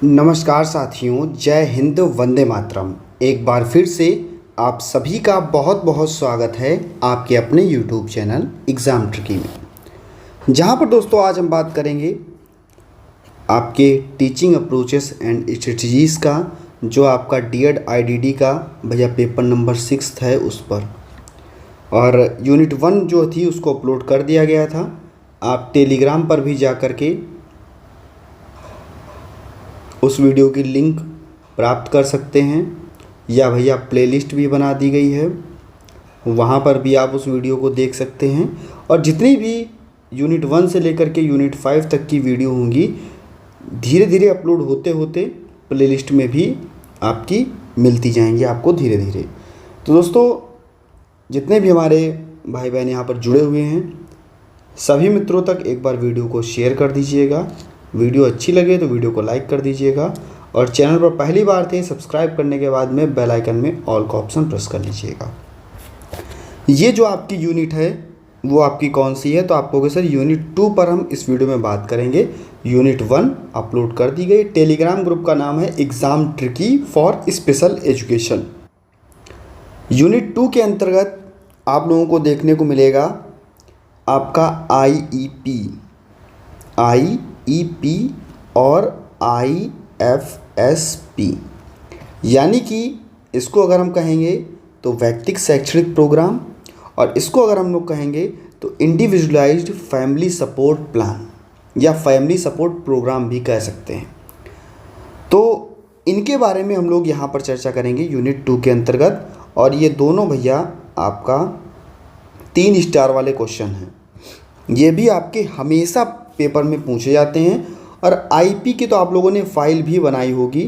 नमस्कार साथियों, जय हिंद, वंदे मातरम। एक बार फिर से आप सभी का बहुत बहुत स्वागत है आपके अपने YouTube चैनल एग्ज़ाम ट्रिकी में, जहां पर दोस्तों आज हम बात करेंगे आपके टीचिंग अप्रोचेस एंड स्ट्रेटजीज़ का, जो आपका डीएड आईडीडी का भैया पेपर नंबर 6 है उस पर। और यूनिट 1 जो थी उसको अपलोड कर दिया गया था। आप टेलीग्राम पर भी जा कर के उस वीडियो की लिंक प्राप्त कर सकते हैं, या भैया प्लेलिस्ट भी बना दी गई है, वहाँ पर भी आप उस वीडियो को देख सकते हैं। और जितनी भी यूनिट 1 से लेकर के यूनिट 5 तक की वीडियो होंगी, धीरे धीरे अपलोड होते होते प्लेलिस्ट में भी आपकी मिलती जाएंगी आपको धीरे धीरे। तो दोस्तों, जितने भी हमारे भाई बहन यहाँ पर जुड़े हुए हैं, सभी मित्रों तक एक बार वीडियो को शेयर कर दीजिएगा। वीडियो अच्छी लगे तो वीडियो को लाइक कर दीजिएगा, और चैनल पर पहली बार थे सब्सक्राइब करने के बाद में बेल आइकन में ऑल का ऑप्शन प्रेस कर लीजिएगा। ये जो आपकी यूनिट है वो आपकी कौन सी है, तो आप कहोगे सर यूनिट 2 पर हम इस वीडियो में बात करेंगे। यूनिट 1 अपलोड कर दी गई। टेलीग्राम ग्रुप का नाम है exam tricky for special education. Unit 2 के अंतर्गत आप लोगों को देखने को मिलेगा आपका आईईपी और IFSP, यानी कि इसको अगर हम कहेंगे तो व्यक्तिगत शैक्षणिक प्रोग्राम, और इसको अगर हम लोग कहेंगे तो इंडिविजुअलाइज्ड फैमिली सपोर्ट प्लान या फैमिली सपोर्ट प्रोग्राम भी कह सकते हैं। तो इनके बारे में हम लोग यहाँ पर चर्चा करेंगे यूनिट 2 के अंतर्गत। और ये दोनों भैया आपका 3 स्टार वाले क्वेश्चन हैं। ये भी आपके हमेशा पेपर में पूछे जाते हैं। और आईपी की तो आप लोगों ने फाइल भी बनाई होगी,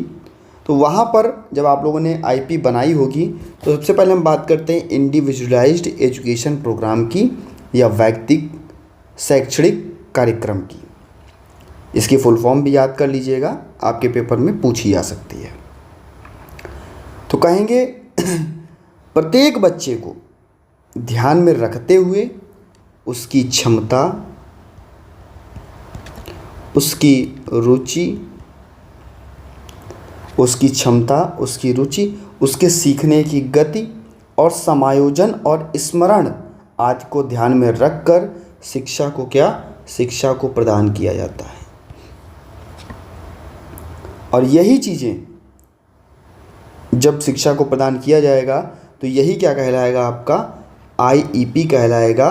तो वहाँ पर जब आप लोगों ने आईपी बनाई होगी तो सबसे पहले हम बात करते हैं इंडिविजुअलाइज्ड एजुकेशन प्रोग्राम की या व्यक्तिगत शैक्षणिक कार्यक्रम की। इसकी फुल फॉर्म भी याद कर लीजिएगा, आपके पेपर में पूछी जा सकती है। तो कहेंगे प्रत्येक बच्चे को ध्यान में रखते हुए उसकी क्षमता, उसकी रुचि, उसके सीखने की गति और समायोजन और स्मरण आदि को ध्यान में रखकर शिक्षा को प्रदान किया जाता है। और यही चीज़ें जब शिक्षा को प्रदान किया जाएगा तो यही क्या कहलाएगा, आपका आईईपी कहलाएगा।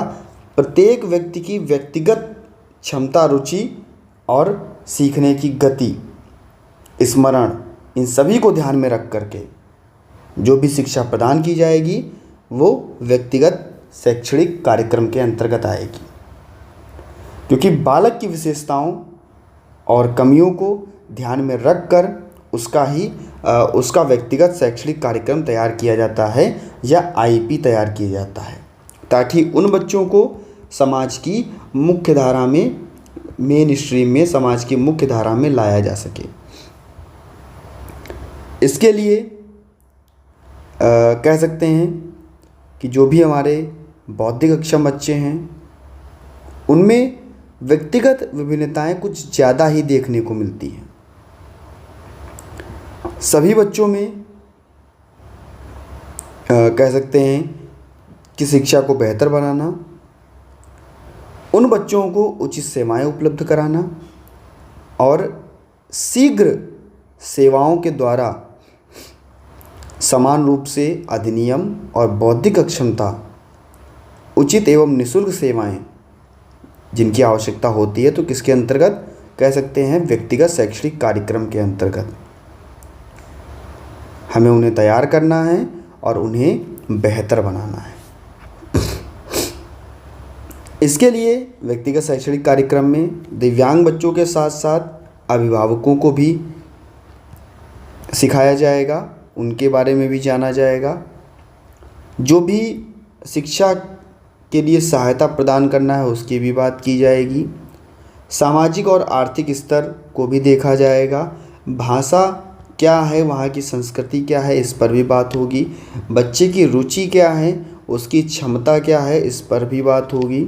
प्रत्येक व्यक्ति की व्यक्तिगत क्षमता, रुचि और सीखने की गति, स्मरण, इन सभी को ध्यान में रख करके जो भी शिक्षा प्रदान की जाएगी वो व्यक्तिगत शैक्षणिक कार्यक्रम के अंतर्गत आएगी। क्योंकि बालक की विशेषताओं और कमियों को ध्यान में रखकर उसका व्यक्तिगत शैक्षणिक कार्यक्रम तैयार किया जाता है या आईपी तैयार किया जाता है, ताकि उन बच्चों को समाज की मुख्य धारा में, मेन स्ट्रीम में, समाज की मुख्य धारा में लाया जा सके। इसके लिए कह सकते हैं कि जो भी हमारे बौद्धिक अक्षम बच्चे हैं उनमें व्यक्तिगत विभिन्नताएं कुछ ज़्यादा ही देखने को मिलती हैं। सभी बच्चों में कह सकते हैं कि शिक्षा को बेहतर बनाना, उन बच्चों को उचित सेवाएं उपलब्ध कराना और शीघ्र सेवाओं के द्वारा समान रूप से अधिनियम और बौद्धिक अक्षमता, उचित एवं निःशुल्क सेवाएं जिनकी आवश्यकता होती है, तो किसके अंतर्गत कह सकते हैं, व्यक्तिगत शैक्षणिक कार्यक्रम के अंतर्गत हमें उन्हें तैयार करना है और उन्हें बेहतर बनाना है। इसके लिए व्यक्तिगत शैक्षणिक कार्यक्रम में दिव्यांग बच्चों के साथ साथ अभिभावकों को भी सिखाया जाएगा, उनके बारे में भी जाना जाएगा। जो भी शिक्षा के लिए सहायता प्रदान करना है उसकी भी बात की जाएगी। सामाजिक और आर्थिक स्तर को भी देखा जाएगा। भाषा क्या है, वहाँ की संस्कृति क्या है, इस पर भी बात होगी। बच्चे की रुचि क्या है, उसकी क्षमता क्या है, इस पर भी बात होगी।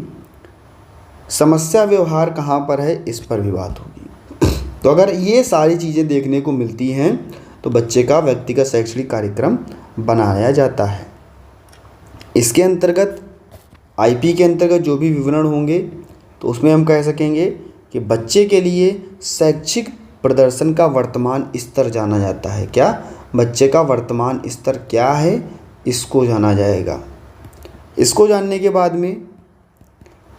समस्या व्यवहार कहाँ पर है, इस पर भी बात होगी। तो अगर ये सारी चीज़ें देखने को मिलती हैं तो बच्चे का व्यक्तिगत शैक्षणिक कार्यक्रम बनाया जाता है। इसके अंतर्गत आईपी के अंतर्गत जो भी विवरण होंगे तो उसमें हम कह सकेंगे कि बच्चे के लिए शैक्षिक प्रदर्शन का वर्तमान स्तर जाना जाता है। क्या? बच्चे का वर्तमान स्तर क्या है, इसको जाना जाएगा। इसको जानने के बाद में,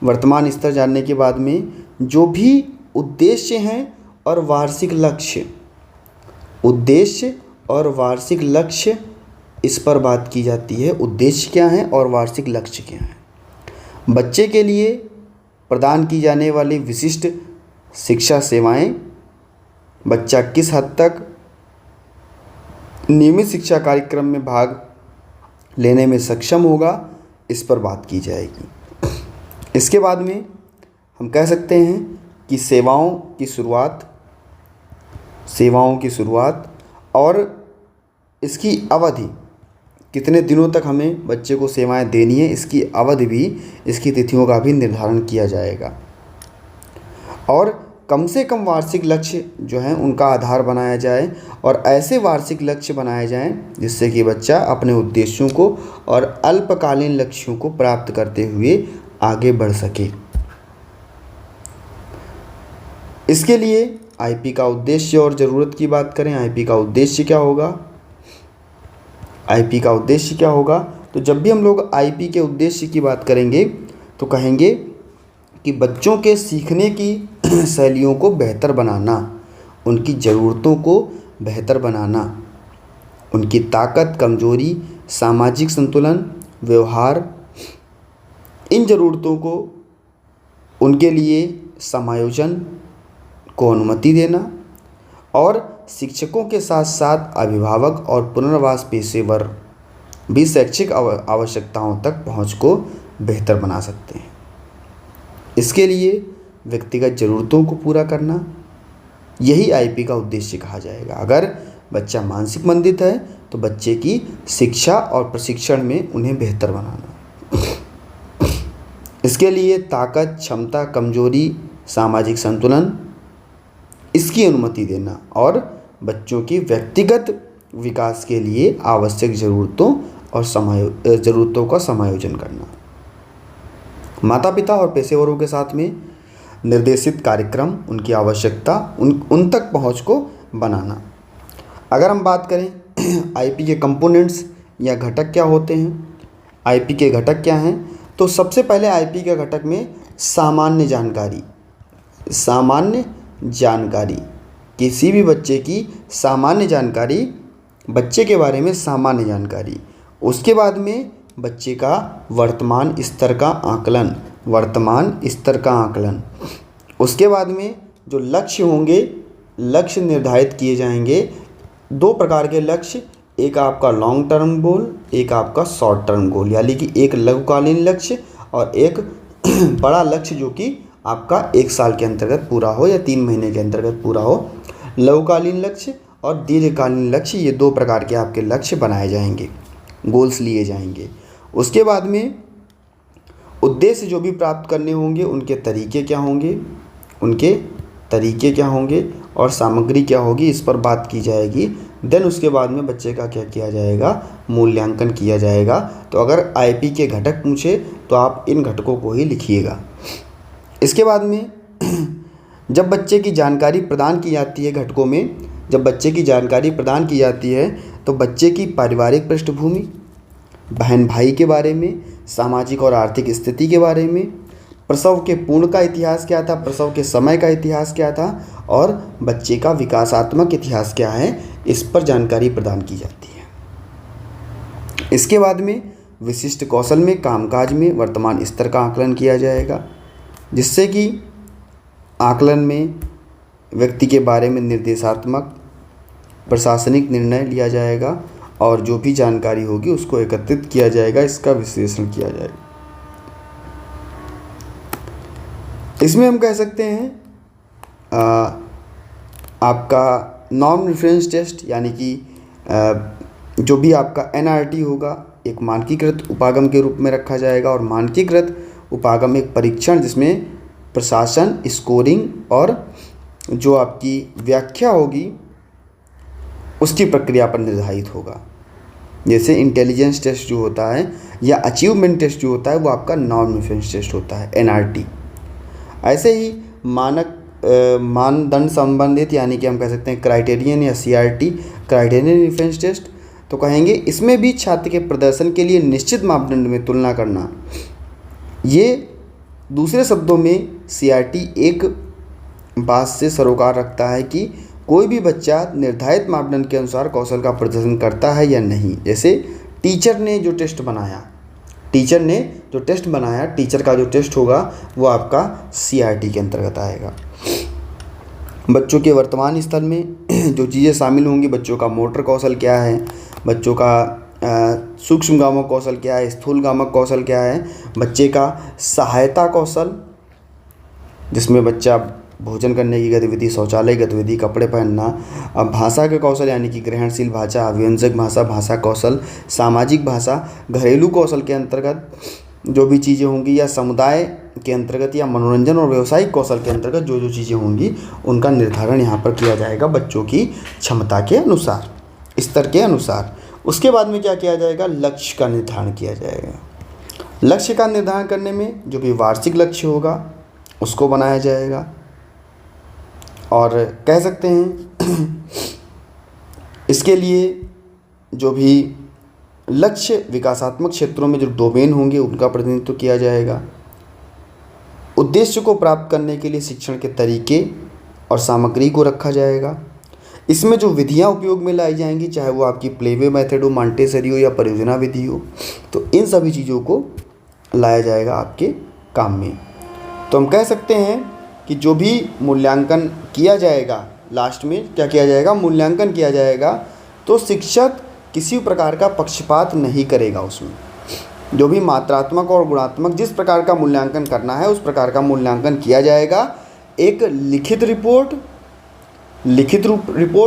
वर्तमान स्तर जानने के बाद में जो भी उद्देश्य हैं और वार्षिक लक्ष्य, उद्देश्य और वार्षिक लक्ष्य, इस पर बात की जाती है। उद्देश्य क्या हैं और वार्षिक लक्ष्य क्या हैं। बच्चे के लिए प्रदान की जाने वाली विशिष्ट शिक्षा सेवाएं, बच्चा किस हद तक नियमित शिक्षा कार्यक्रम में भाग लेने में सक्षम होगा, इस पर बात की जाएगी। इसके बाद में हम कह सकते हैं कि सेवाओं की शुरुआत और इसकी अवधि, कितने दिनों तक हमें बच्चे को सेवाएं देनी है, इसकी अवधि भी, इसकी तिथियों का भी निर्धारण किया जाएगा। और कम से कम वार्षिक लक्ष्य जो हैं उनका आधार बनाया जाए और ऐसे वार्षिक लक्ष्य बनाए जाएं जिससे कि बच्चा अपने उद्देश्यों को और अल्पकालीन लक्ष्यों को प्राप्त करते हुए आगे बढ़ सके। इसके लिए आईपी का उद्देश्य और ज़रूरत की बात करें। आईपी का उद्देश्य क्या होगा? आईपी का उद्देश्य क्या होगा? तो जब भी हम लोग आईपी के उद्देश्य की बात करेंगे तो कहेंगे कि बच्चों के सीखने की शैलियों को बेहतर बनाना, उनकी ज़रूरतों को बेहतर बनाना, उनकी ताकत, कमजोरी, सामाजिक संतुलन, व्यवहार, इन ज़रूरतों को, उनके लिए समायोजन को अनुमति देना और शिक्षकों के साथ साथ अभिभावक और पुनर्वास पेशेवर भी शैक्षिक आवश्यकताओं तक पहुंच को बेहतर बना सकते हैं। इसके लिए व्यक्तिगत ज़रूरतों को पूरा करना, यही आईपी का उद्देश्य कहा जाएगा। अगर बच्चा मानसिक मंदित है तो बच्चे की शिक्षा और प्रशिक्षण में उन्हें बेहतर बनाना। इसके लिए ताकत, क्षमता, कमजोरी, सामाजिक संतुलन, इसकी अनुमति देना और बच्चों की व्यक्तिगत विकास के लिए आवश्यक ज़रूरतों का समायोजन करना। माता पिता और पेशेवरों के साथ में निर्देशित कार्यक्रम, उनकी आवश्यकता, उन तक पहुंच को बनाना। अगर हम बात करें आईपी के कंपोनेंट्स या घटक क्या होते हैं, आईपी के घटक क्या हैं, तो सबसे पहले आईपी के घटक में सामान्य जानकारी, किसी भी बच्चे की सामान्य जानकारी, बच्चे के बारे में सामान्य जानकारी। उसके बाद में बच्चे का वर्तमान स्तर का आकलन, उसके बाद में जो लक्ष्य होंगे, लक्ष्य निर्धारित किए जाएंगे। 2 प्रकार के लक्ष्य, एक आपका लॉन्ग टर्म गोल, एक आपका शॉर्ट टर्म गोल, यानी कि एक लघुकालीन लक्ष्य और एक बड़ा लक्ष्य जो कि आपका 1 साल के अंतर्गत पूरा हो या 3 महीने के अंतर्गत पूरा हो। लघुकालीन लक्ष्य और दीर्घकालीन लक्ष्य, ये 2 प्रकार के आपके लक्ष्य बनाए जाएंगे, गोल्स लिए जाएंगे। उसके बाद में उद्देश्य जो भी प्राप्त करने होंगे, उनके तरीके क्या होंगे और सामग्री क्या होगी, इस पर बात की जाएगी। देन उसके बाद में बच्चे का क्या किया जाएगा, मूल्यांकन किया जाएगा। तो अगर आईपी के घटक पूछे तो आप इन घटकों को ही लिखिएगा। इसके बाद में जब बच्चे की जानकारी प्रदान की जाती है, घटकों में जब बच्चे की जानकारी प्रदान की जाती है तो बच्चे की पारिवारिक पृष्ठभूमि, बहन भाई के बारे में, सामाजिक और आर्थिक स्थिति के बारे में, प्रसव के पूर्ण का इतिहास क्या था, प्रसव के समय का इतिहास क्या था और बच्चे का विकासात्मक इतिहास क्या है, इस पर जानकारी प्रदान की जाती है। इसके बाद में विशिष्ट कौशल में, कामकाज में वर्तमान स्तर का आकलन किया जाएगा, जिससे कि आकलन में व्यक्ति के बारे में निर्देशात्मक प्रशासनिक निर्णय लिया जाएगा और जो भी जानकारी होगी उसको एकत्रित किया जाएगा, इसका विश्लेषण किया जाएगा। इसमें हम कह सकते हैं आपका नॉन रेफरेंस टेस्ट, यानी कि जो भी आपका एनआरटी होगा, एक मानकीकृत उपागम के रूप में रखा जाएगा। और मानकीकृत उपागम एक परीक्षण जिसमें प्रशासन, स्कोरिंग और जो आपकी व्याख्या होगी उसकी प्रक्रिया पर निर्धारित होगा। जैसे इंटेलिजेंस टेस्ट जो होता है या अचीवमेंट टेस्ट जो होता है वो आपका नॉन रेफरेंस टेस्ट होता है, NRT। ऐसे ही मानदंड संबंधित यानी कि हम कह सकते हैं क्राइटेरियन या CRT, क्राइटेरियन रेफरेंस टेस्ट, तो कहेंगे इसमें भी छात्र के प्रदर्शन के लिए निश्चित मापदंड में तुलना करना। ये दूसरे शब्दों में CRT एक बात से सरोकार रखता है कि कोई भी बच्चा निर्धारित मापदंड के अनुसार कौशल का प्रदर्शन करता है या नहीं। जैसे टीचर ने जो टेस्ट बनाया, टीचर का जो टेस्ट होगा वो आपका CRT के अंतर्गत आएगा। बच्चों के वर्तमान स्तर में जो चीज़ें शामिल होंगी, बच्चों का मोटर कौशल क्या है, बच्चों का सूक्ष्म गामक कौशल क्या है, स्थूल गामक कौशल क्या है, बच्चे का सहायता कौशल जिसमें बच्चा भोजन करने की गतिविधि, शौचालय गतिविधि, कपड़े पहनना, अब भाषा के कौशल यानी कि ग्रहणशील भाषा, अभिव्यंजक भाषा, भाषा कौशल, सामाजिक भाषा, घरेलू कौशल के अंतर्गत जो भी चीज़ें होंगी, या समुदाय के अंतर्गत या मनोरंजन और व्यावसायिक कौशल के अंतर्गत जो जो चीज़ें होंगी उनका निर्धारण यहाँ पर किया जाएगा बच्चों की क्षमता के अनुसार, स्तर के अनुसार। उसके बाद में क्या किया जाएगा, लक्ष्य का निर्धारण किया जाएगा। लक्ष्य का निर्धारण करने में जो भी वार्षिक लक्ष्य होगा उसको बनाया जाएगा, और कह सकते हैं इसके लिए जो भी लक्ष्य विकासात्मक क्षेत्रों में जो डोमेन होंगे उनका प्रतिनिधित्व किया जाएगा। उद्देश्य को प्राप्त करने के लिए शिक्षण के तरीके और सामग्री को रखा जाएगा। इसमें जो विधियां उपयोग में लाई जाएंगी, चाहे वो आपकी प्लेवे मेथड हो, मॉन्टेसरी हो या परियोजना विधि हो, तो इन सभी चीज़ों को लाया जाएगा आपके काम में। तो हम कह सकते हैं कि जो भी मूल्यांकन किया जाएगा, लास्ट में क्या किया जाएगा, मूल्यांकन किया जाएगा, तो शिक्षक किसी प्रकार का पक्षपात नहीं करेगा। उसमें जो भी मात्रात्मक और गुणात्मक जिस प्रकार का मूल्यांकन करना है उस प्रकार का मूल्यांकन किया जाएगा। एक लिखित रिपोर्ट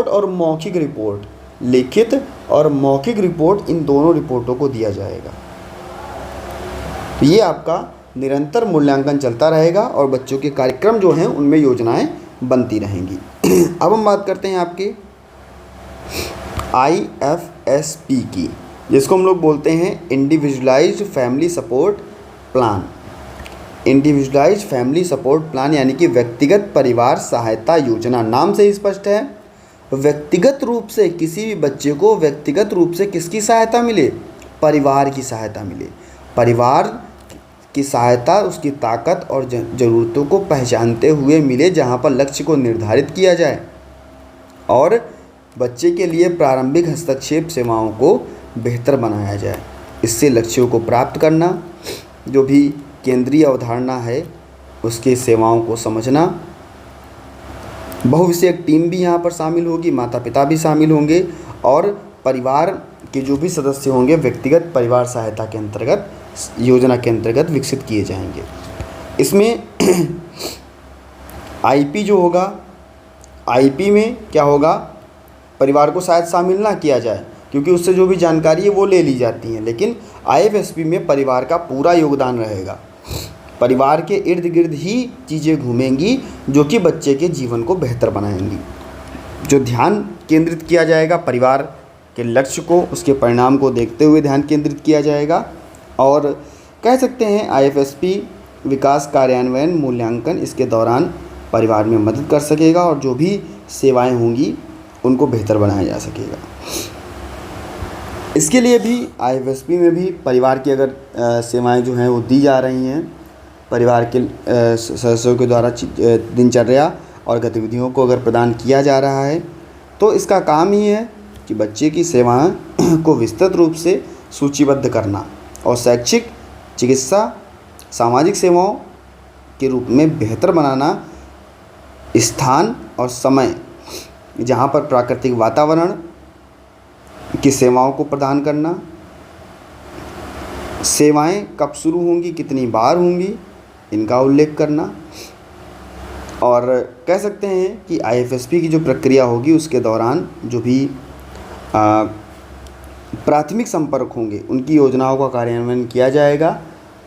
और मौखिक रिपोर्ट, लिखित और मौखिक रिपोर्ट, इन दोनों रिपोर्टों को दिया जाएगा। ये आपका निरंतर मूल्यांकन चलता रहेगा और बच्चों के कार्यक्रम जो हैं उनमें योजनाएं बनती रहेंगी। अब हम बात करते हैं आपके IFSP की, जिसको हम लोग बोलते हैं individualised family support plan. Individualised family support plan यानी कि व्यक्तिगत परिवार सहायता योजना। नाम से ही स्पष्ट है, व्यक्तिगत रूप से किसी भी बच्चे को व्यक्तिगत रूप से किसकी सहायता मिले, परिवार की सहायता मिले। परिवार की सहायता उसकी ताकत और ज़रूरतों को पहचानते हुए मिले, जहाँ पर लक्ष्य को निर्धारित किया जाए और बच्चे के लिए प्रारंभिक हस्तक्षेप सेवाओं को बेहतर बनाया जाए। इससे लक्ष्यों को प्राप्त करना, जो भी केंद्रीय अवधारणा है उसके सेवाओं को समझना। बहुविषयक टीम भी यहाँ पर शामिल होगी, माता पिता भी शामिल होंगे और परिवार के जो भी सदस्य होंगे व्यक्तिगत परिवार सहायता के अंतर्गत, योजना के अंतर्गत विकसित किए जाएंगे। इसमें IP जो होगा, IP में क्या होगा, परिवार को शायद शामिल ना किया जाए क्योंकि उससे जो भी जानकारी है वो ले ली जाती है, लेकिन IFSP में परिवार का पूरा योगदान रहेगा। परिवार के इर्द गिर्द ही चीज़ें घूमेंगी जो कि बच्चे के जीवन को बेहतर बनाएंगी। जो ध्यान केंद्रित किया जाएगा परिवार के लक्ष्य को, उसके परिणाम को देखते हुए ध्यान केंद्रित किया जाएगा। और कह सकते हैं IFSP विकास कार्यान्वयन मूल्यांकन इसके दौरान परिवार में मदद कर सकेगा और जो भी सेवाएं होंगी उनको बेहतर बनाया जा सकेगा। इसके लिए भी IFSP में भी परिवार की अगर सेवाएं जो हैं वो दी जा रही हैं, परिवार के सदस्यों के द्वारा दिनचर्या और गतिविधियों को अगर प्रदान किया जा रहा है, तो इसका काम ही है कि बच्चे की सेवाएं को विस्तृत रूप से सूचीबद्ध करना और शैक्षिक, चिकित्सा, सामाजिक सेवाओं के रूप में बेहतर बनाना। स्थान और समय, जहाँ पर प्राकृतिक वातावरण की सेवाओं को प्रदान करना, सेवाएं कब शुरू होंगी, कितनी बार होंगी, इनका उल्लेख करना। और कह सकते हैं कि IFSP की जो प्रक्रिया होगी उसके दौरान जो भी प्राथमिक संपर्क होंगे उनकी योजनाओं का कार्यान्वयन किया जाएगा।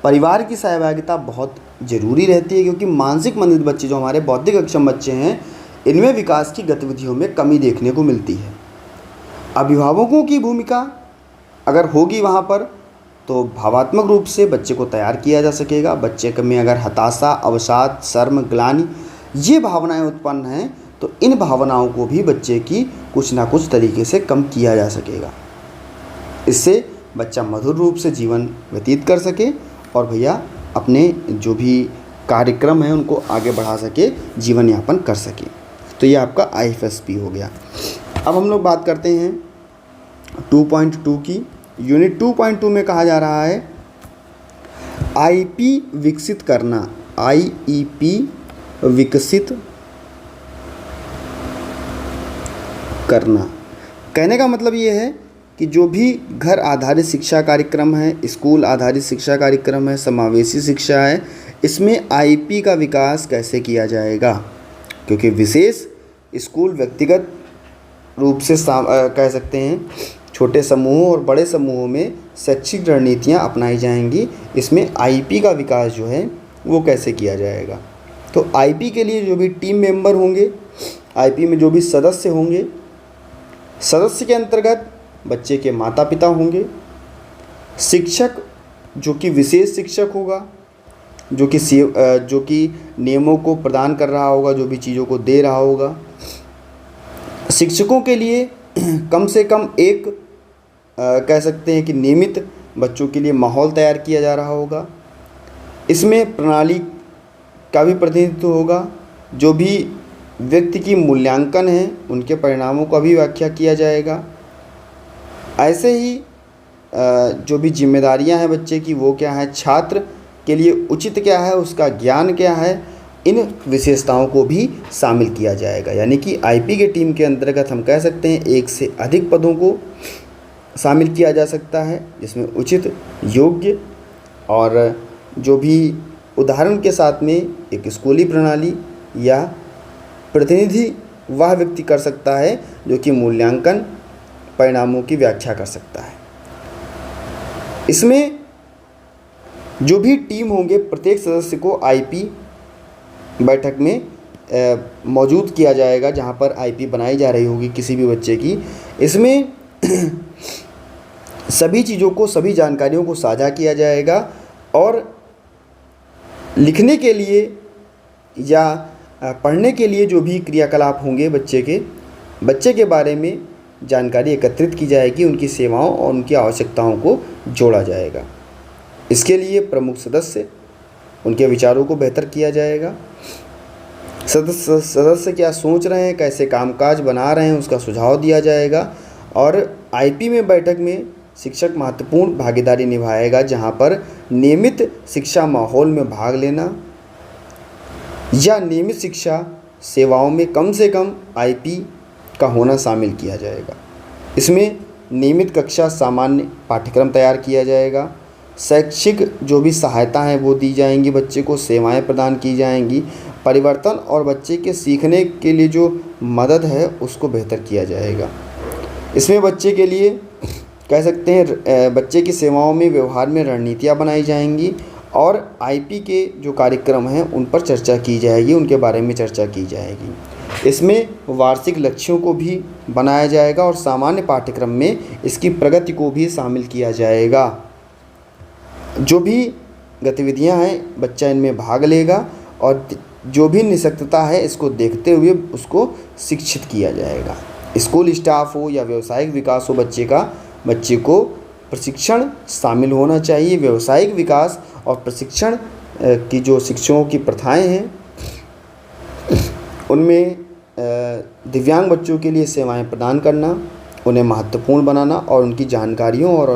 परिवार की सहभागिता बहुत ज़रूरी रहती है क्योंकि मानसिक मंदित बच्चे जो हमारे बौद्धिक अक्षम बच्चे हैं, इनमें विकास की गतिविधियों में कमी देखने को मिलती है। अभिभावकों की भूमिका अगर होगी वहाँ पर तो भावात्मक रूप से बच्चे को तैयार किया जा सकेगा। बच्चे में अगर हताशा, अवसाद, शर्म, ग्लानि ये भावनाएं उत्पन्न हैं तो इन भावनाओं को भी बच्चे की कुछ ना कुछ तरीके से कम किया जा सकेगा। इससे बच्चा मधुर रूप से जीवन व्यतीत कर सके और भैया अपने जो भी कार्यक्रम हैं उनको आगे बढ़ा सके, जीवन यापन कर सके। तो ये आपका IFSP हो गया। अब हम लोग बात करते हैं 2.2 की। यूनिट 2.2 में कहा जा रहा है IP विकसित करना। IEP विकसित करना कहने का मतलब ये है कि जो भी घर आधारित शिक्षा कार्यक्रम है, स्कूल आधारित शिक्षा कार्यक्रम है, समावेशी शिक्षा है, इसमें IP का विकास कैसे किया जाएगा। क्योंकि विशेष स्कूल व्यक्तिगत रूप से कह सकते हैं छोटे समूहों और बड़े समूहों में शैक्षिक रणनीतियाँ अपनाई जाएंगी। इसमें IP का विकास जो है वो कैसे किया जाएगा। तो IP के लिए जो भी टीम मेंबर होंगे, IP में जो भी सदस्य होंगे, सदस्य के अंतर्गत बच्चे के माता पिता होंगे, शिक्षक जो कि विशेष शिक्षक होगा, जो कि नियमों को प्रदान कर रहा होगा, जो भी चीज़ों को दे रहा होगा। शिक्षकों के लिए कम से कम एक कह सकते हैं कि नियमित बच्चों के लिए माहौल तैयार किया जा रहा होगा। इसमें प्रणाली का भी प्रतिनिधित्व होगा। जो भी व्यक्ति की मूल्यांकन है उनके परिणामों का भी व्याख्या किया जाएगा। ऐसे ही जो भी जिम्मेदारियां हैं बच्चे की वो क्या है, छात्र के लिए उचित क्या है, उसका ज्ञान क्या है, इन विशेषताओं को भी शामिल किया जाएगा। यानी कि IP के टीम के अंतर्गत हम कह सकते हैं एक से अधिक पदों को शामिल किया जा सकता है, जिसमें उचित, योग्य और जो भी उदाहरण के साथ में एक स्कूली प्रणाली या प्रतिनिधि वह व्यक्ति कर सकता है जो कि मूल्यांकन परिणामों की व्याख्या कर सकता है। इसमें जो भी टीम होंगे प्रत्येक सदस्य को IP बैठक में मौजूद किया जाएगा जहां पर IP बनाई जा रही होगी किसी भी बच्चे की। इसमें सभी चीज़ों को, सभी जानकारियों को साझा किया जाएगा और लिखने के लिए या पढ़ने के लिए जो भी क्रियाकलाप होंगे बच्चे के बारे में जानकारी एकत्रित की जाएगी, उनकी सेवाओं और उनकी आवश्यकताओं को जोड़ा जाएगा। इसके लिए प्रमुख सदस्य, उनके विचारों को बेहतर किया जाएगा। सदस्य क्या सोच रहे हैं, कैसे कामकाज बना रहे हैं, उसका सुझाव दिया जाएगा। और IP में बैठक में शिक्षक महत्वपूर्ण भागीदारी निभाएगा, जहां पर नियमित शिक्षा माहौल में भाग लेना या नियमित शिक्षा सेवाओं में कम से कम IP का होना शामिल किया जाएगा। इसमें नियमित कक्षा, सामान्य पाठ्यक्रम तैयार किया जाएगा। शैक्षिक जो भी सहायता है वो दी जाएंगी, बच्चे को सेवाएं प्रदान की जाएंगी। परिवर्तन और बच्चे के सीखने के लिए जो मदद है उसको बेहतर किया जाएगा। इसमें बच्चे के लिए कह सकते हैं बच्चे की सेवाओं में व्यवहार में रणनीतियाँ बनाई जाएंगी और IP के जो कार्यक्रम हैं उन पर चर्चा की जाएगी, उनके बारे में चर्चा की जाएगी। इसमें वार्षिक लक्ष्यों को भी बनाया जाएगा और सामान्य पाठ्यक्रम में इसकी प्रगति को भी शामिल किया जाएगा। जो भी गतिविधियां हैं बच्चा इनमें भाग लेगा और जो भी निःशक्तता है इसको देखते हुए उसको शिक्षित किया जाएगा। स्कूल स्टाफ हो या व्यावसायिक विकास हो बच्चे को प्रशिक्षण शामिल होना चाहिए। व्यावसायिक विकास और प्रशिक्षण की जो शिक्षकों की प्रथाएं हैं उनमें दिव्यांग बच्चों के लिए सेवाएं प्रदान करना, उन्हें महत्वपूर्ण बनाना और उनकी जानकारियों और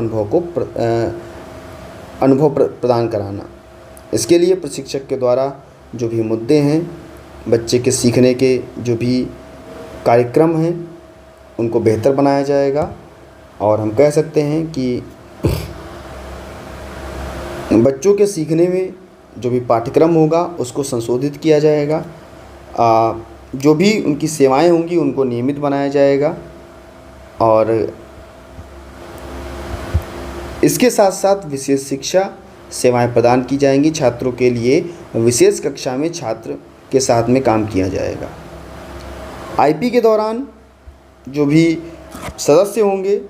अनुभव प्रदान कराना। इसके लिए प्रशिक्षक के द्वारा जो भी मुद्दे हैं, बच्चे के सीखने के जो भी कार्यक्रम हैं उनको बेहतर बनाया जाएगा। और हम कह सकते हैं कि बच्चों के सीखने में जो भी पाठ्यक्रम होगा उसको संशोधित किया जाएगा। जो भी उनकी सेवाएं होंगी उनको नियमित बनाया जाएगा और इसके साथ साथ विशेष शिक्षा सेवाएं प्रदान की जाएंगी। छात्रों के लिए विशेष कक्षा में छात्र के साथ में काम किया जाएगा। आईपी के दौरान जो भी सदस्य होंगे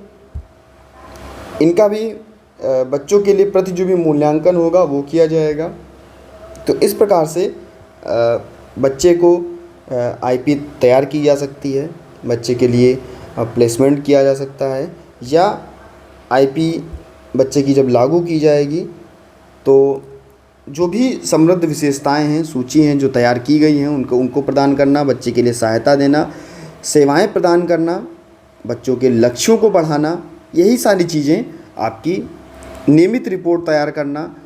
इनका भी बच्चों के लिए प्रति जो भी मूल्यांकन होगा वो किया जाएगा। तो इस प्रकार से बच्चे को आईपी तैयार की जा सकती है, बच्चे के लिए प्लेसमेंट किया जा सकता है, या आईपी बच्चे की जब लागू की जाएगी तो जो भी समृद्ध विशेषताएं हैं, सूची हैं जो तैयार की गई हैं उनको प्रदान करना, बच्चे के लिए सहायता देना, सेवाएं प्रदान करना, बच्चों के लक्ष्यों को बढ़ाना, यही सारी चीज़ें आपकी नियमित रिपोर्ट तैयार करना,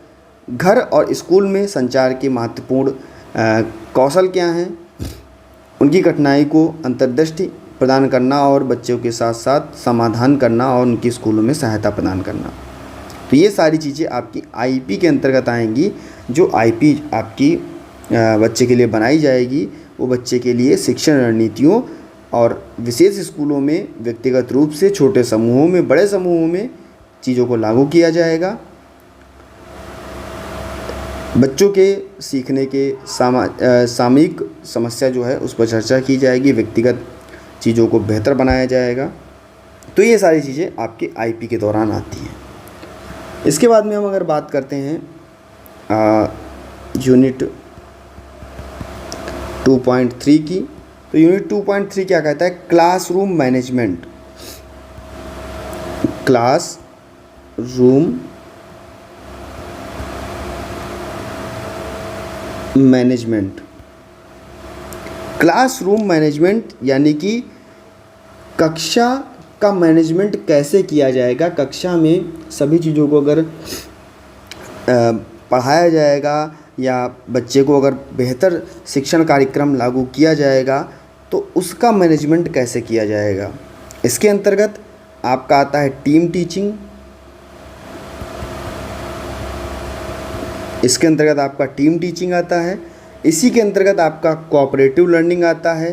घर और स्कूल में संचार के महत्वपूर्ण कौशल क्या हैं, उनकी कठिनाई को अंतर्दृष्टि प्रदान करना और बच्चों के साथ साथ समाधान करना और उनकी स्कूलों में सहायता प्रदान करना। तो ये सारी चीज़ें आपकी आईपी के अंतर्गत आएंगी। जो आईपी आपकी बच्चे के लिए बनाई जाएगी वो बच्चे के लिए शिक्षण रणनीतियों और विशेष स्कूलों में व्यक्तिगत रूप से, छोटे समूहों में, बड़े समूहों में चीज़ों को लागू किया जाएगा। बच्चों के सीखने के सामयिक समस्या जो है उस पर चर्चा की जाएगी, व्यक्तिगत चीज़ों को बेहतर बनाया जाएगा। तो ये सारी चीज़ें आपके आईपी के दौरान आती हैं। इसके बाद में हम अगर बात करते हैं यूनिट 2.3 की, तो यूनिट 2.3 क्या कहता है? Classroom management. Classroom management. Classroom management यानी कि कक्षा का मैनेजमेंट कैसे किया जाएगा। कक्षा में सभी चीज़ों को अगर पढ़ाया जाएगा या बच्चे को अगर बेहतर शिक्षण कार्यक्रम लागू किया जाएगा तो उसका मैनेजमेंट कैसे किया जाएगा। इसके अंतर्गत आपका आता है टीम टीचिंग, इसके अंतर्गत आपका टीम टीचिंग आता है, इसी के अंतर्गत आपका कोऑपरेटिव लर्निंग आता है।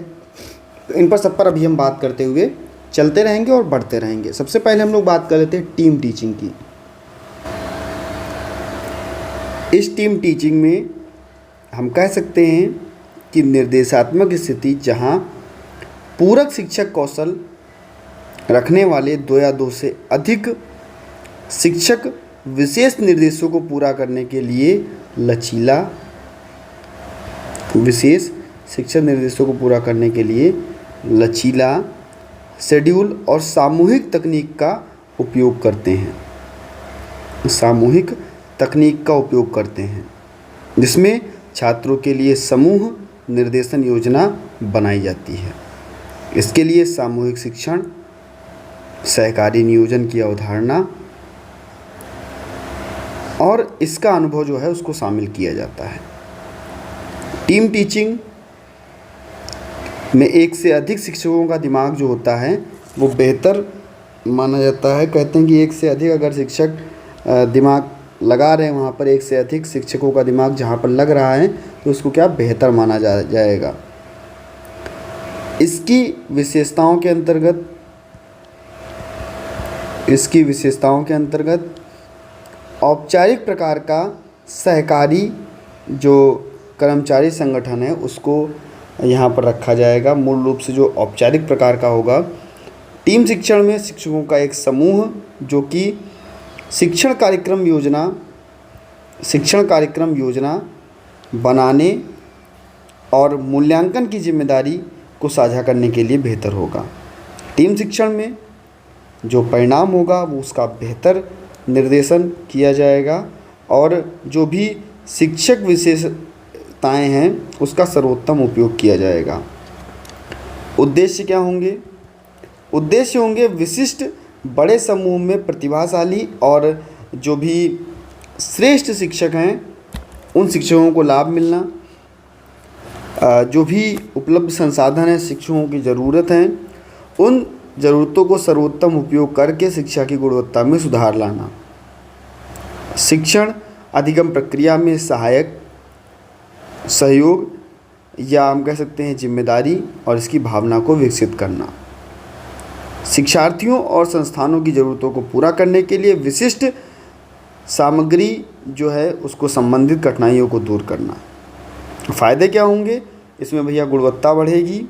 तो इन पर सब पर अभी हम बात करते हुए चलते रहेंगे और बढ़ते रहेंगे। सबसे पहले हम लोग बात कर लेते हैं टीम टीचिंग की। इस टीम टीचिंग में हम कह सकते हैं कि निर्देशात्मक स्थिति जहां पूरक शिक्षक कौशल रखने वाले 2 या 2 से अधिक शिक्षक विशेष निर्देशों को पूरा करने के लिए लचीला शेड्यूल और सामूहिक तकनीक का उपयोग करते हैं, जिसमें छात्रों के लिए समूह निर्देशन योजना बनाई जाती है। इसके लिए सामूहिक शिक्षण, सहकारी नियोजन की अवधारणा और इसका अनुभव जो है उसको शामिल किया जाता है। टीम टीचिंग में 1 से अधिक शिक्षकों का दिमाग जो होता है वो बेहतर माना जाता है। कहते हैं कि 1 से अधिक अगर शिक्षक दिमाग लगा रहे हैं, वहाँ पर 1 से अधिक शिक्षकों का दिमाग जहाँ पर लग रहा है तो उसको क्या बेहतर माना जाएगा। इसकी विशेषताओं के अंतर्गत औपचारिक प्रकार का सहकारी जो कर्मचारी संगठन है उसको यहाँ पर रखा जाएगा। मूल रूप से जो औपचारिक प्रकार का होगा, टीम शिक्षण में शिक्षकों का एक समूह जो कि शिक्षण कार्यक्रम योजना बनाने और मूल्यांकन की जिम्मेदारी को साझा करने के लिए बेहतर होगा। टीम शिक्षण में जो परिणाम होगा वो उसका बेहतर निर्देशन किया जाएगा और जो भी शिक्षक विशेषताएं हैं उसका सर्वोत्तम उपयोग किया जाएगा। उद्देश्य क्या होंगे? उद्देश्य होंगे विशिष्ट बड़े समूह में प्रतिभाशाली और जो भी श्रेष्ठ शिक्षक हैं उन शिक्षकों को लाभ मिलना, जो भी उपलब्ध संसाधन है शिक्षकों की ज़रूरत है उन ज़रूरतों को सर्वोत्तम उपयोग करके शिक्षा की गुणवत्ता में सुधार लाना, शिक्षण अधिगम प्रक्रिया में सहयोग या हम कह सकते हैं जिम्मेदारी और इसकी भावना को विकसित करना, शिक्षार्थियों और संस्थानों की ज़रूरतों को पूरा करने के लिए विशिष्ट सामग्री जो है उसको संबंधित कठिनाइयों को दूर करना। फ़ायदे क्या होंगे इसमें? भैया गुणवत्ता बढ़ेगी,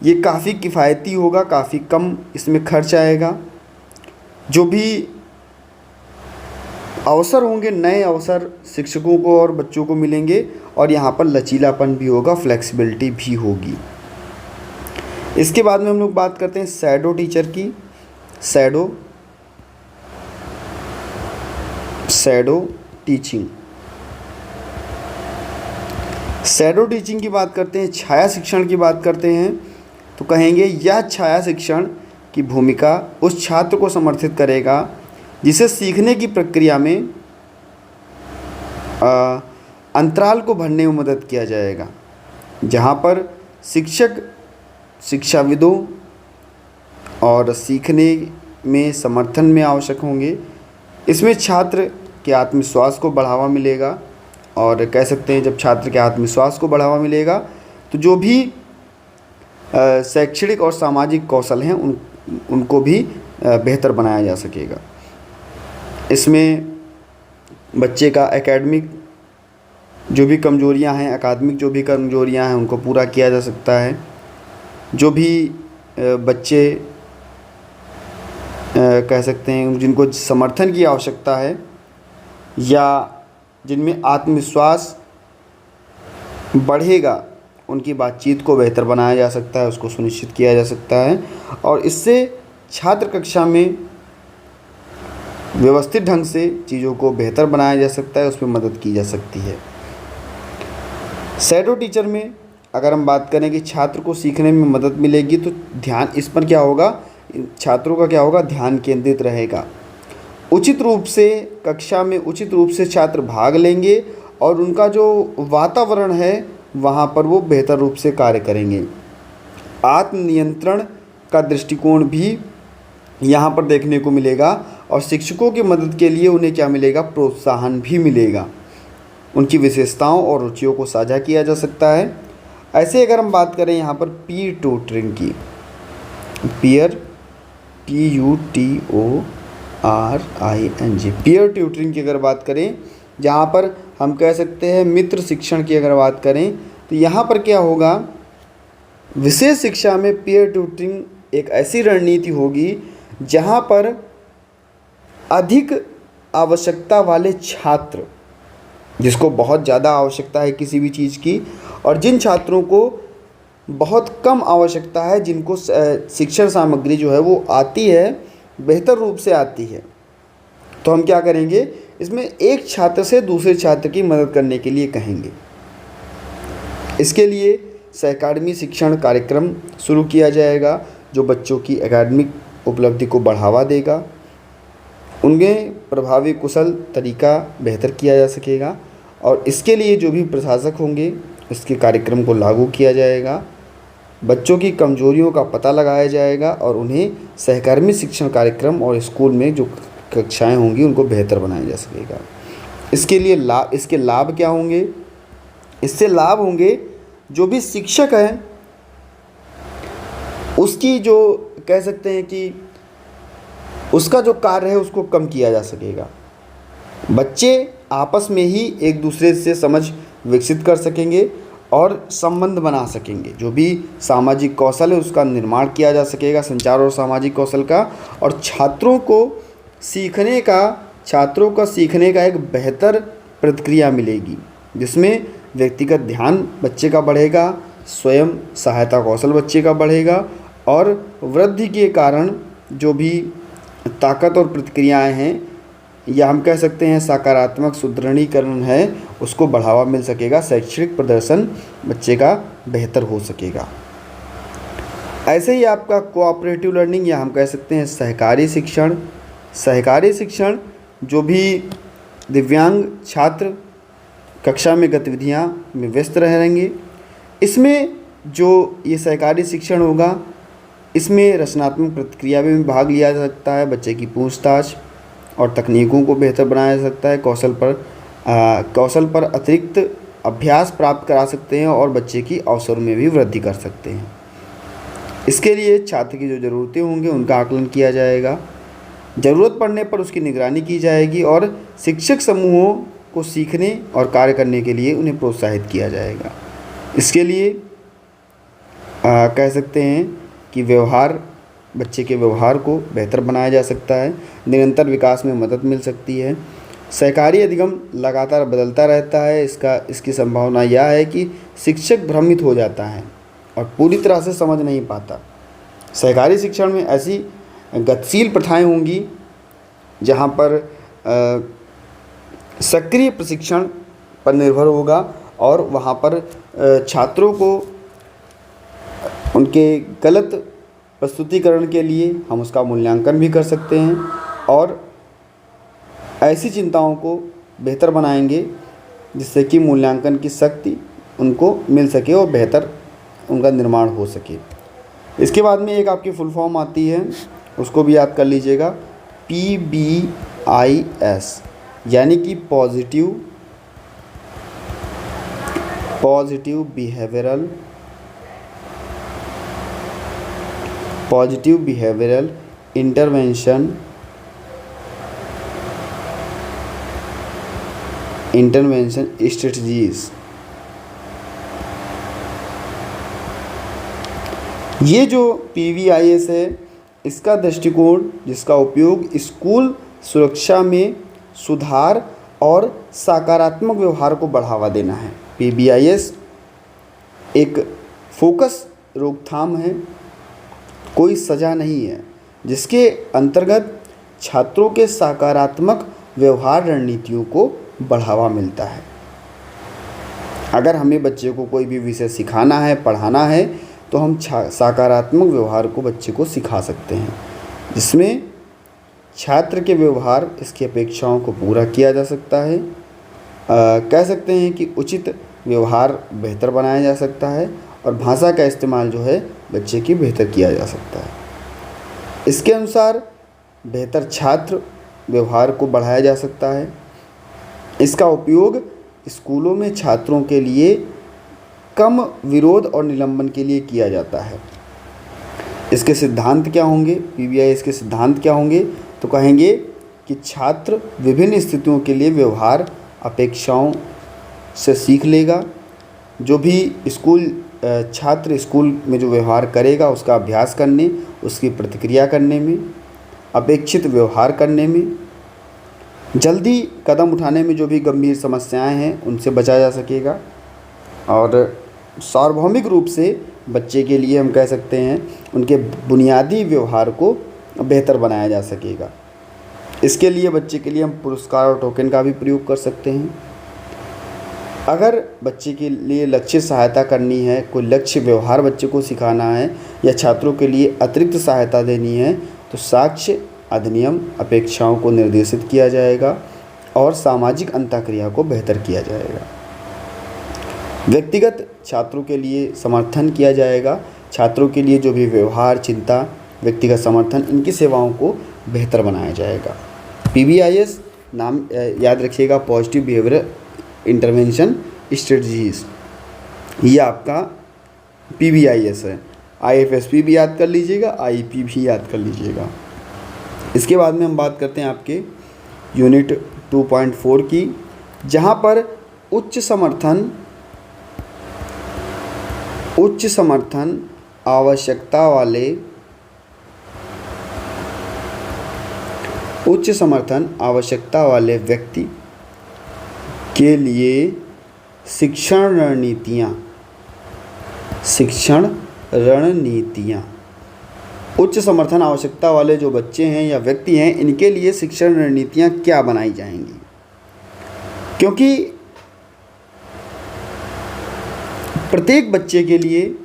ये काफ़ी किफ़ायती होगा, काफ़ी कम इसमें खर्च आएगा। जो भी अवसर होंगे, नए अवसर शिक्षकों को और बच्चों को मिलेंगे, और यहाँ पर लचीलापन भी होगा, फ्लेक्सिबिलिटी भी होगी। इसके बाद में हम लोग बात करते हैं शैडो टीचर की। शैडो टीचिंग की बात करते हैं, छाया शिक्षण की बात करते हैं, तो कहेंगे यह छाया शिक्षण की भूमिका उस छात्र को समर्थित करेगा जिसे सीखने की प्रक्रिया में अंतराल को भरने में मदद किया जाएगा, जहाँ पर शिक्षक शिक्षाविदों और सीखने में समर्थन में आवश्यक होंगे। इसमें छात्र के आत्मविश्वास को बढ़ावा मिलेगा, और कह सकते हैं जब छात्र के आत्मविश्वास को बढ़ावा मिलेगा तो जो भी शैक्षणिक और सामाजिक कौशल हैं उनको भी बेहतर बनाया जा सकेगा। इसमें बच्चे का एकेडमिक जो भी कमजोरियां हैं, अकादमिक जो भी कमजोरियां हैं, उनको पूरा किया जा सकता है। जो भी बच्चे कह सकते हैं जिनको समर्थन की आवश्यकता है या जिनमें आत्मविश्वास बढ़ेगा, उनकी बातचीत को बेहतर बनाया जा सकता है, उसको सुनिश्चित किया जा सकता है, और इससे छात्र कक्षा में व्यवस्थित ढंग से चीज़ों को बेहतर बनाया जा सकता है, उसमें मदद की जा सकती है। शैडो टीचर में अगर हम बात करें कि छात्र को सीखने में मदद मिलेगी, तो ध्यान इस पर क्या होगा, छात्रों का क्या होगा, ध्यान केंद्रित रहेगा। उचित रूप से कक्षा में उचित रूप से छात्र भाग लेंगे, और उनका जो वातावरण है वहाँ पर वो बेहतर रूप से कार्य करेंगे। आत्मनियंत्रण का दृष्टिकोण भी यहाँ पर देखने को मिलेगा, और शिक्षकों की मदद के लिए उन्हें क्या मिलेगा, प्रोत्साहन भी मिलेगा। उनकी विशेषताओं और रुचियों को साझा किया जा सकता है। ऐसे अगर हम बात करें यहाँ पर पीयर ट्यूटरिंग की, पीयर ट्यूटरिंग की अगर बात करें, जहाँ पर हम कह सकते हैं मित्र शिक्षण की अगर बात करें, तो यहाँ पर क्या होगा, विशेष शिक्षा में पीयर ट्यूटरिंग एक ऐसी रणनीति होगी जहाँ पर अधिक आवश्यकता वाले छात्र, जिसको बहुत ज़्यादा आवश्यकता है किसी भी चीज़ की, और जिन छात्रों को बहुत कम आवश्यकता है, जिनको शिक्षण सामग्री जो है वो आती है, बेहतर रूप से आती है, तो हम क्या करेंगे, इसमें एक छात्र से दूसरे छात्र की मदद करने के लिए कहेंगे। इसके लिए सहकर्मी शिक्षण कार्यक्रम शुरू किया जाएगा, जो बच्चों की एकेडमिक उपलब्धि को बढ़ावा देगा। उनमें प्रभावी कुशल तरीका बेहतर किया जा सकेगा, और इसके लिए जो भी प्रशासक होंगे इसके कार्यक्रम को लागू किया जाएगा। बच्चों की कमजोरियों का पता लगाया जाएगा, और उन्हें सहकर्मी शिक्षण कार्यक्रम और स्कूल में जो कक्षाएं होंगी उनको बेहतर बनाया जा सकेगा। इसके लाभ क्या होंगे, इससे लाभ होंगे जो भी शिक्षक है उसकी जो कह सकते हैं कि उसका जो कार्य है उसको कम किया जा सकेगा। बच्चे आपस में ही एक दूसरे से समझ विकसित कर सकेंगे और संबंध बना सकेंगे। जो भी सामाजिक कौशल है उसका निर्माण किया जा सकेगा, संचार और सामाजिक कौशल का, और छात्रों का सीखने का एक बेहतर प्रतिक्रिया मिलेगी, जिसमें व्यक्तिगत ध्यान बच्चे का बढ़ेगा, स्वयं सहायता कौशल बच्चे का बढ़ेगा, और वृद्धि के कारण जो भी ताकत और प्रतिक्रियाएं हैं, या हम कह सकते हैं सकारात्मक सुदृढ़ीकरण है, उसको बढ़ावा मिल सकेगा। शैक्षणिक प्रदर्शन बच्चे का बेहतर हो सकेगा। ऐसे ही आपका कोऑपरेटिव लर्निंग, या हम कह सकते हैं सहकारी शिक्षण, जो भी दिव्यांग छात्र कक्षा में गतिविधियां में व्यस्त रहेंगे, इसमें जो ये सहकारी शिक्षण होगा, इसमें रचनात्मक प्रतिक्रिया में भी भाग लिया जा सकता है। बच्चे की पूछताछ और तकनीकों को बेहतर बनाया जा सकता है। कौशल पर अतिरिक्त अभ्यास प्राप्त करा सकते हैं, और बच्चे की अवसरों में भी वृद्धि कर सकते हैं। इसके लिए छात्र की जो ज़रूरतें होंगी उनका आकलन किया जाएगा, ज़रूरत पड़ने पर उसकी निगरानी की जाएगी, और शिक्षक समूहों को सीखने और कार्य करने के लिए उन्हें प्रोत्साहित किया जाएगा। इसके लिए कह सकते हैं कि व्यवहार, बच्चे के व्यवहार को बेहतर बनाया जा सकता है। निरंतर विकास में मदद मिल सकती है। सहकारी अधिगम लगातार बदलता रहता है। इसकी संभावना यह है कि शिक्षक भ्रमित हो जाता है और पूरी तरह से समझ नहीं पाता। सहकारी शिक्षण में ऐसी गतिशील प्रथाएं होंगी जहां पर सक्रिय प्रशिक्षण पर निर्भर होगा और वहां पर छात्रों को उनके गलत प्रस्तुतिकरण के लिए हम उसका मूल्यांकन भी कर सकते हैं और ऐसी चिंताओं को बेहतर बनाएंगे जिससे कि मूल्यांकन की शक्ति उनको मिल सके और बेहतर उनका निर्माण हो सके। इसके बाद में एक आपकी फुल फॉर्म आती है, उसको भी याद कर लीजिएगा, PBIS, यानी कि पॉजिटिव बिहेवियरल इंटरवेंशन स्ट्रेटजीज। ये जो PBIS है, इसका दृष्टिकोण, जिसका उपयोग स्कूल सुरक्षा में सुधार और सकारात्मक व्यवहार को बढ़ावा देना है। PBIS एक फोकस रोकथाम है, कोई सज़ा नहीं है, जिसके अंतर्गत छात्रों के सकारात्मक व्यवहार रणनीतियों को बढ़ावा मिलता है। अगर हमें बच्चे को कोई भी विषय सिखाना है, पढ़ाना है, तो हम सकारात्मक व्यवहार को बच्चे को सिखा सकते हैं, जिसमें छात्र के व्यवहार, इसकी अपेक्षाओं को पूरा किया जा सकता है। कह सकते हैं कि उचित व्यवहार बेहतर बनाया जा सकता है और भाषा का इस्तेमाल जो है बच्चे की बेहतर किया जा सकता है। इसके अनुसार बेहतर छात्र व्यवहार को बढ़ाया जा सकता है। इसका उपयोग स्कूलों में छात्रों के लिए कम विरोध और निलंबन के लिए किया जाता है। इसके सिद्धांत क्या होंगे, PBIS के सिद्धांत क्या होंगे, तो कहेंगे कि छात्र विभिन्न स्थितियों के लिए व्यवहार अपेक्षाओं से सीख लेगा। जो भी छात्र स्कूल में जो व्यवहार करेगा उसका अभ्यास करने, उसकी प्रतिक्रिया करने में, अपेक्षित व्यवहार करने में, जल्दी कदम उठाने में जो भी गंभीर समस्याएं हैं उनसे बचा जा सकेगा। और सार्वभौमिक रूप से बच्चे के लिए हम कह सकते हैं उनके बुनियादी व्यवहार को बेहतर बनाया जा सकेगा। इसके लिए बच्चे के लिए हम पुरस्कार और टोकन का भी प्रयोग कर सकते हैं। अगर बच्चे के लिए लक्ष्य सहायता करनी है, कोई लक्ष्य व्यवहार बच्चे को सिखाना है या छात्रों के लिए अतिरिक्त सहायता देनी है, तो साक्ष्य अधिनियम अपेक्षाओं को निर्देशित किया जाएगा और सामाजिक अंतःक्रिया को बेहतर किया जाएगा। व्यक्तिगत छात्रों के लिए समर्थन किया जाएगा। छात्रों के लिए जो भी व्यवहार, चिंता, व्यक्तिगत समर्थन, इनकी सेवाओं को बेहतर बनाया जाएगा। PBIS नाम याद रखिएगा, पॉजिटिव बिहेवियर इंटरवेंशन स्ट्रेटजीज, ये आपका PBIS है। IFSP भी याद कर लीजिएगा, IEP भी याद कर लीजिएगा। इसके बाद में हम बात करते हैं आपके यूनिट 2.4 की, जहाँ पर उच्च समर्थन आवश्यकता वाले व्यक्ति के लिए शिक्षण रणनीतियाँ, उच्च समर्थन आवश्यकता वाले जो बच्चे हैं या व्यक्ति हैं, इनके लिए शिक्षण रणनीतियाँ क्या बनाई जाएंगी। क्योंकि प्रत्येक बच्चे के लिए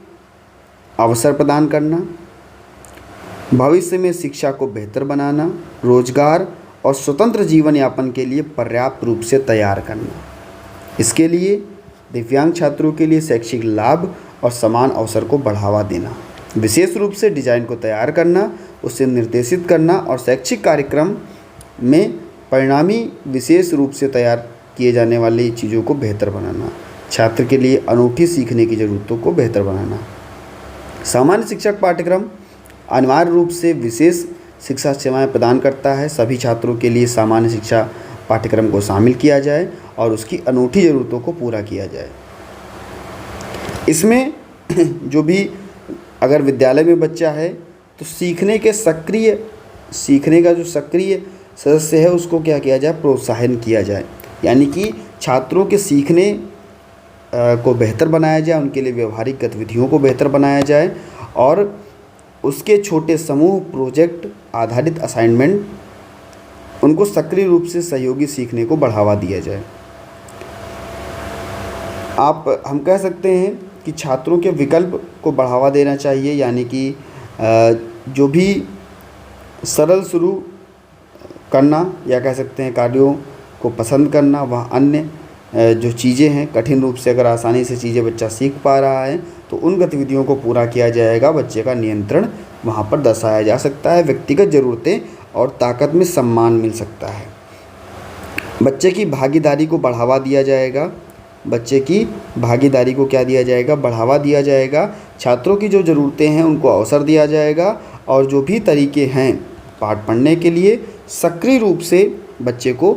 अवसर प्रदान करना, भविष्य में शिक्षा को बेहतर बनाना, रोजगार और स्वतंत्र जीवन यापन के लिए पर्याप्त रूप से तैयार करना। इसके लिए दिव्यांग छात्रों के लिए शैक्षिक लाभ और समान अवसर को बढ़ावा देना, विशेष रूप से डिजाइन को तैयार करना, उसे निर्देशित करना और शैक्षिक कार्यक्रम में परिणामी विशेष रूप से तैयार किए जाने वाली चीज़ों को बेहतर बनाना, छात्र के लिए अनूठी सीखने की ज़रूरतों को बेहतर बनाना। सामान्य शिक्षक पाठ्यक्रम अनिवार्य रूप से विशेष शिक्षा सेवाएं प्रदान करता है। सभी छात्रों के लिए सामान्य शिक्षा पाठ्यक्रम को शामिल किया जाए और उसकी अनूठी ज़रूरतों को पूरा किया जाए। इसमें जो भी अगर विद्यालय में बच्चा है तो सीखने का जो सक्रिय सदस्य है उसको क्या किया जाए, प्रोत्साहन किया जाए। यानी कि छात्रों के सीखने को बेहतर बनाया जाए, उनके लिए व्यवहारिक गतिविधियों को बेहतर बनाया जाए और उसके छोटे समूह, प्रोजेक्ट आधारित असाइनमेंट, उनको सक्रिय रूप से सहयोगी सीखने को बढ़ावा दिया जाए। हम कह सकते हैं कि छात्रों के विकल्प को बढ़ावा देना चाहिए। यानी कि जो भी सरल शुरू करना या कह सकते हैं कार्यों को पसंद करना, वह अन्य जो चीज़ें हैं कठिन रूप से अगर आसानी से चीज़ें बच्चा सीख पा रहा है तो उन गतिविधियों को पूरा किया जाएगा। बच्चे का नियंत्रण वहाँ पर दर्शाया जा सकता है। व्यक्तिगत ज़रूरतें और ताकत में सम्मान मिल सकता है। बच्चे की भागीदारी को बढ़ावा दिया जाएगा। बच्चे की भागीदारी को क्या दिया जाएगा, बढ़ावा दिया जाएगा। छात्रों की जो ज़रूरतें हैं उनको अवसर दिया जाएगा और जो भी तरीके हैं पाठ पढ़ने के लिए सक्रिय रूप से बच्चे को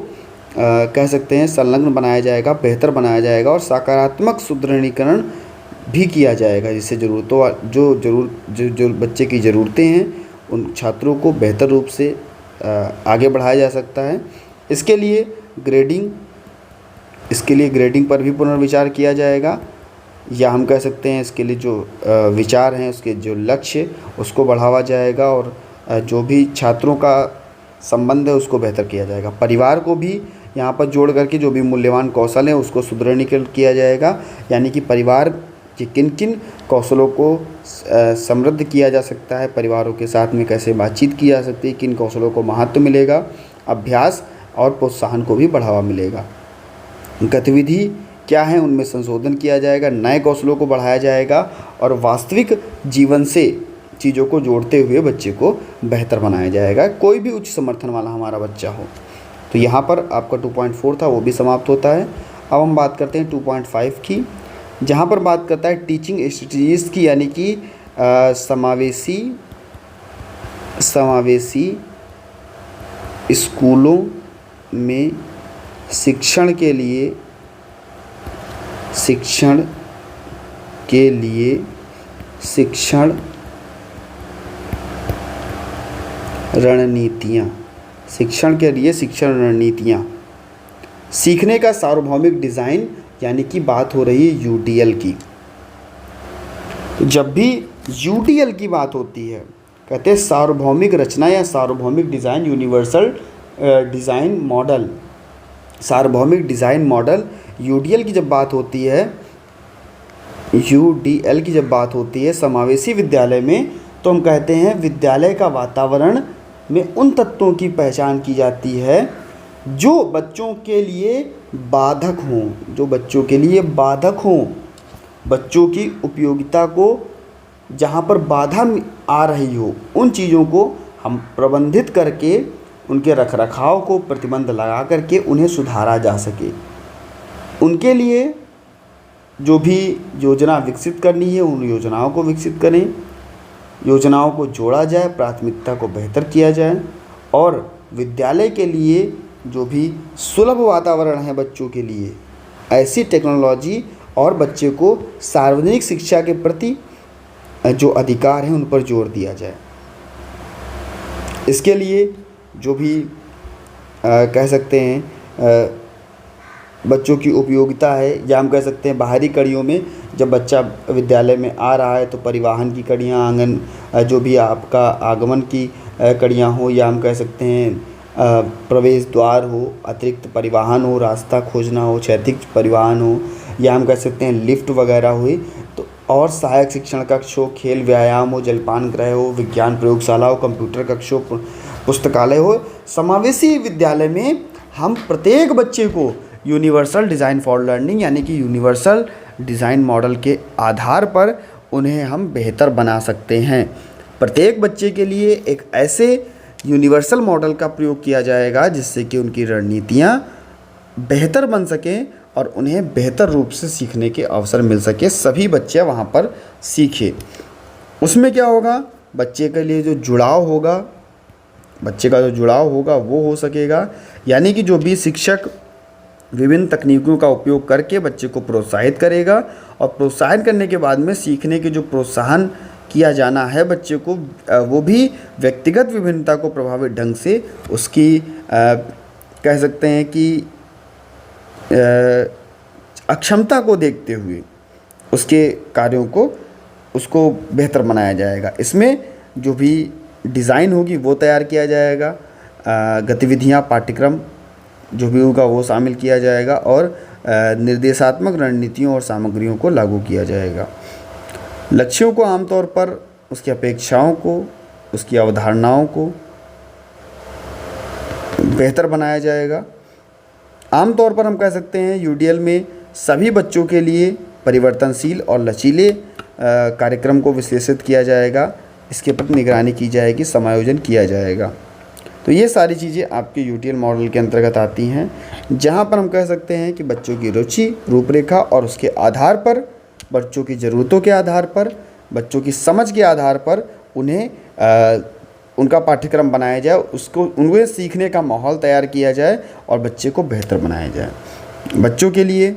कह सकते हैं संलग्न बनाया जाएगा, बेहतर बनाया जाएगा और सकारात्मक सुदृढ़ीकरण भी किया जाएगा। जिससे जो बच्चे की ज़रूरतें हैं उन छात्रों को बेहतर रूप से आगे बढ़ाया जा सकता है। इसके लिए ग्रेडिंग पर भी पुनर्विचार किया जाएगा, या हम कह सकते हैं इसके लिए जो विचार हैं, उसके जो लक्ष्य, उसको बढ़ावा जाएगा और जो भी छात्रों का संबंध है उसको बेहतर किया जाएगा। परिवार को भी यहाँ पर जोड़ करके जो भी मूल्यवान कौशल हैं उसको सुदृढ़ीकरण किया जाएगा। यानी कि परिवार के किन किन कौशलों को समृद्ध किया जा सकता है, परिवारों के साथ में कैसे बातचीत की जा सकती है, किन कौशलों को महत्व मिलेगा, अभ्यास और प्रोत्साहन को भी बढ़ावा मिलेगा। गतिविधि क्या है उनमें संशोधन किया जाएगा, नए कौशलों को बढ़ाया जाएगा और वास्तविक जीवन से चीज़ों को जोड़ते हुए बच्चे को बेहतर बनाया जाएगा। कोई भी उच्च समर्थन वाला हमारा बच्चा हो। तो यहाँ पर आपका 2.4 था वो भी समाप्त होता है। अब हम बात करते हैं 2.5 की, जहाँ पर बात करता है टीचिंग स्ट्रेटजीज़ की। यानी कि समावेशी स्कूलों में शिक्षण रणनीतियाँ, सीखने का सार्वभौमिक डिज़ाइन, यानी कि बात हो रही है यूडीएल की। तो जब भी यूडीएल की बात होती है, कहते हैं सार्वभौमिक रचना या सार्वभौमिक डिज़ाइन, यूनिवर्सल डिज़ाइन मॉडल, सार्वभौमिक डिज़ाइन मॉडल। यूडीएल की जब बात होती है समावेशी विद्यालय में, तो हम कहते हैं विद्यालय का वातावरण में उन तत्वों की पहचान की जाती है जो बच्चों के लिए बाधक हों, बच्चों की उपयोगिता को जहाँ पर बाधा आ रही हो, उन चीज़ों को हम प्रबंधित करके उनके रखरखाव को प्रतिबंध लगा करके उन्हें सुधारा जा सके। उनके लिए जो भी योजना विकसित करनी है उन योजनाओं को विकसित करें, योजनाओं को जोड़ा जाए, प्राथमिकता को बेहतर किया जाए और विद्यालय के लिए जो भी सुलभ वातावरण है बच्चों के लिए, ऐसी टेक्नोलॉजी और बच्चे को सार्वजनिक शिक्षा के प्रति जो अधिकार हैं उन पर जोर दिया जाए। इसके लिए जो भी कह सकते हैं बच्चों की उपयोगिता है, या हम कह सकते हैं बाहरी कड़ियों में जब बच्चा विद्यालय में आ रहा है तो परिवहन की कड़ियाँ, आंगन जो भी आपका आगमन की कड़ियाँ हो, या हम कह सकते हैं प्रवेश द्वार हो, अतिरिक्त परिवहन हो, रास्ता खोजना हो, क्षैतिज परिवहन हो, या हम कह सकते हैं लिफ्ट वगैरह हुई, तो और सहायक शिक्षण कक्ष हो, खेल व्यायाम हो, जलपान गृह हो, विज्ञान प्रयोगशाला हो, कंप्यूटर कक्ष हो, पुस्तकालय हो। समावेशी विद्यालय में हम प्रत्येक बच्चे को यूनिवर्सल डिज़ाइन फॉर लर्निंग यानी कि यूनिवर्सल डिज़ाइन मॉडल के आधार पर उन्हें हम बेहतर बना सकते हैं। प्रत्येक बच्चे के लिए एक ऐसे यूनिवर्सल मॉडल का प्रयोग किया जाएगा जिससे कि उनकी रणनीतियाँ बेहतर बन सकें और उन्हें बेहतर रूप से सीखने के अवसर मिल सके, सभी बच्चे वहाँ पर सीखें। उसमें क्या होगा, बच्चे के लिए जो जुड़ाव होगा, बच्चे का जो जुड़ाव होगा वो हो सकेगा। यानी कि जो भी शिक्षक विभिन्न तकनीकों का उपयोग करके बच्चे को प्रोत्साहित करेगा और प्रोत्साहित करने के बाद में सीखने के जो प्रोत्साहन किया जाना है बच्चे को, वो भी व्यक्तिगत विभिन्नता को प्रभावित ढंग से उसकी कह सकते हैं कि अक्षमता को देखते हुए उसके कार्यों को उसको बेहतर बनाया जाएगा। इसमें जो भी डिज़ाइन होगी वो तैयार किया जाएगा, गतिविधियाँ पाठ्यक्रम जो भी होगा वो शामिल किया जाएगा और निर्देशात्मक रणनीतियों और सामग्रियों को लागू किया जाएगा। लक्ष्यों को आमतौर पर उसकी अपेक्षाओं को, उसकी अवधारणाओं को बेहतर बनाया जाएगा। आमतौर पर हम कह सकते हैं यूडीएल में सभी बच्चों के लिए परिवर्तनशील और लचीले कार्यक्रम को विश्लेषित किया जाएगा, इसके प्रति निगरानी की जाएगी, समायोजन किया जाएगा। तो ये सारी चीज़ें आपके यूटीएल मॉडल के अंतर्गत आती हैं, जहाँ पर हम कह सकते हैं कि बच्चों की रुचि, रूपरेखा और उसके आधार पर, बच्चों की ज़रूरतों के आधार पर, बच्चों की समझ के आधार पर उन्हें उनका पाठ्यक्रम बनाया जाए, उसको उन्हें सीखने का माहौल तैयार किया जाए और बच्चे को बेहतर बनाया जाए। बच्चों के लिए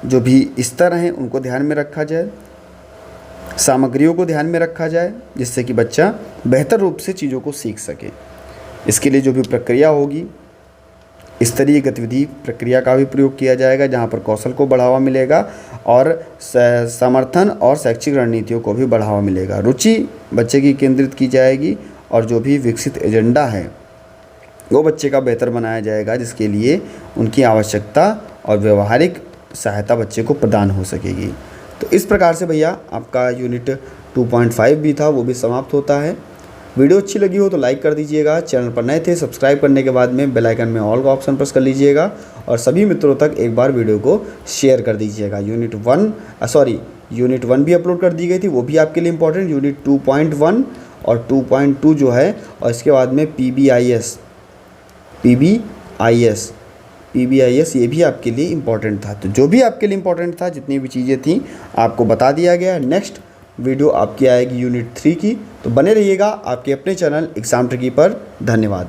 जो भी स्तर हैं उनको ध्यान में रखा जाए, सामग्रियों को ध्यान में रखा जाए, जिससे कि बच्चा बेहतर रूप से चीज़ों को सीख सके। इसके लिए जो भी प्रक्रिया होगी, स्तरीय गतिविधि प्रक्रिया का भी प्रयोग किया जाएगा, जहाँ पर कौशल को बढ़ावा मिलेगा और समर्थन और शैक्षिक रणनीतियों को भी बढ़ावा मिलेगा। रुचि बच्चे की केंद्रित की जाएगी और जो भी विकसित एजेंडा है वो बच्चे का बेहतर बनाया जाएगा, जिसके लिए उनकी आवश्यकता और व्यवहारिक सहायता बच्चे को प्रदान हो सकेगी। तो इस प्रकार से भैया आपका यूनिट 2.5 भी था वो भी समाप्त होता है। वीडियो अच्छी लगी हो तो लाइक कर दीजिएगा, चैनल पर नए थे सब्सक्राइब करने के बाद में बेल आइकन में ऑल का ऑप्शन प्रेस कर लीजिएगा और सभी मित्रों तक एक बार वीडियो को शेयर कर दीजिएगा। यूनिट 1 भी अपलोड कर दी गई थी, वो भी आपके लिए इंपॉर्टेंट, यूनिट 2.1 और 2.2 जो है, और इसके बाद में पीबीआईएस ये भी आपके लिए इम्पॉर्टेंट था। तो जो भी आपके लिए इम्पॉर्टेंट था, जितनी भी चीज़ें थी आपको बता दिया गया। नेक्स्ट वीडियो आपकी आएगी यूनिट 3 की, तो बने रहिएगा आपके अपने चैनल एग्जाम ट्रिकी पर। धन्यवाद।